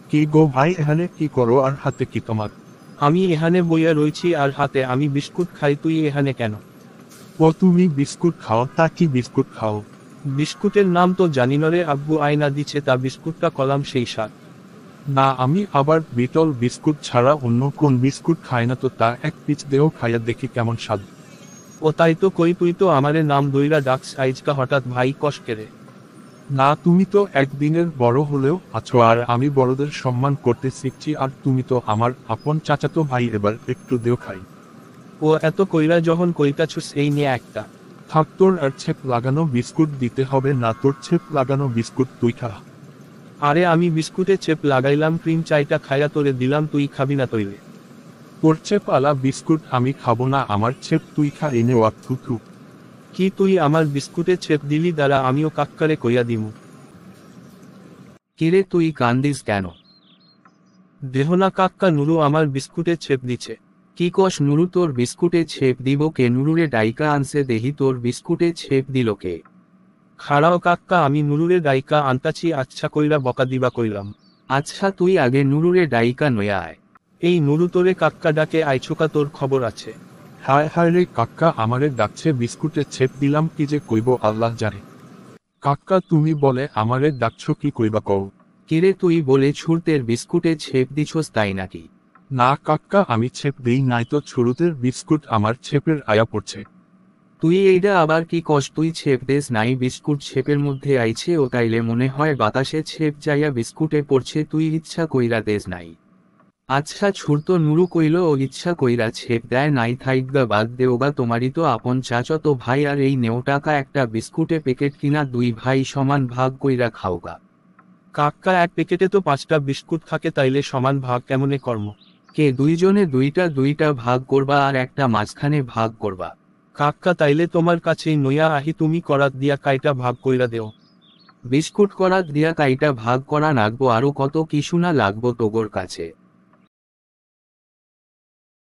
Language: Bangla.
কি গো ভাই, এখানে কি করো আর হাতে কি তোমার? আমি এখানে বইয়া রয়েছি আর হাতে আমি বিস্কুট খাই, তুই এখানে কেন? ও তুমি বিস্কুট খাও? তা কি বিস্কুট খাও? বিস্কুটের নাম তো জানি না রে, আব্বু আয়না দিচ্ছে তা বিস্কুটটা কলাম সেই স্বাদ। না, আমি আবার বিটল বিস্কুট ছাড়া অন্য কোন বিস্কুট খাই না, তো তা এক পিচ দেও খাইয়া দেখি কেমন স্বাদ। ও তাই তো কই, তুই তো আমারে নাম দইরা ডাকস আইজকা হঠাৎ ভাই কষ্টকে। না, তুমি তো একদিনের বড় হলেও আছো, আর আমি বড়দের সম্মান করতে শিখছি, আর তুমি তো আমার আপন চাচাতো ভাই, এবার একটু দেও খাই। ও এত কইরা যখন কইতাছুস এই নিয়ে একটা। থাক, তোর আর ছেপ লাগানো বিস্কুট দিতে হবে না, তোর ছেপ লাগানো বিস্কুট তুই খা। আরে আমি বিস্কুটে চেপ লাগাইলাম, ক্রিম চাইটা খাইয়া তোরে দিলাম, তুই খাবি না তৈলে? তোর ছেপ আলা বিস্কুট আমি খাবো না, আমার ছেপ তুই খা, এনে ওয়া থুথু। কি তুই আমার বিস্কুটে চেপ দিলি, দ্বারা আমিও কাক্কারে কইয়া দিমু। কিরে তুই কান্দিস কেন? দেহনা কাক্কা, নুরু আমার বিস্কুটে চেপ দিছে। কি কস নুরু, তোর বিস্কুটে ছেপ দিব কে? নুরুরে ডাইকা আনছে দেহি, তোর বিস্কুটে ছেপ দিল কে? খাড়াও কাক্কা, আমি নুরুরে গাইকা আনতাছি, আচ্ছা কইরা বকা দিবা কইলাম। আচ্ছা তুই আগে নুরুরে ডাইকা নয়া আয়। এই নুরু তোরে কাক্কা ডাকে আইছোকা, তোর খবর আছে? হায় হায় রে, কাক্কা আমারে ডাকছে, বিস্কুটে ছেপ দিলাম কি যে কইব আল্লাহ জানে। কাক্কা তুমি বলে আমারে ডাকছো, কি কইবা কও? কিরে তুই বলে ছুরতের বিস্কুটে ছেপ দিছস তাই নাকি? না কাক্কা, আমি ছেপ দেই নাই তো, ছুরুতের বিস্কুট আমার ছেপের আয়া পড়ছে। তুই এইটা আবার কি কস? তুই ছেপ দেস নাই, বিস্কুট ছেপের মধ্যে আইছে, ও তাইলে মনে হয় বাতাসে ছেপ যাইয়া বিস্কুটে পড়ছে, তুই ইচ্ছা কইরা দেস নাই। আচ্ছা ছুরত নুরু কইল ও ইচ্ছা কইরা ছেপ দেয় নাই, থাইগা বাদ দেওগা, তোমারই তো আপন চাচতো ভাই, আর এই নেও টাকা, একটা বিস্কুটে প্যাকেট কিনা, দুই ভাই সমান ভাগ কইরা খাওগা। কাক্কা এক প্যাকেটে তো 5টা বিস্কুট থাকে, তাইলে সমান ভাগ কেমনে কর্ম? কে দুইজনে দুইটা দুইটা ভাগ করবা আর একটা মাঝখানে ভাগ করবা? কাক্কা তাইলে তোমার কাছেই নইয়া আহি, তুমি করাত দিয়া কাইটা ভাগ কইরা দেও। বিস্কুট করা দিয়া কাইটা ভাগ করা নাগবো, আরো কত কিছু না লাগবো তোগোর কাছে।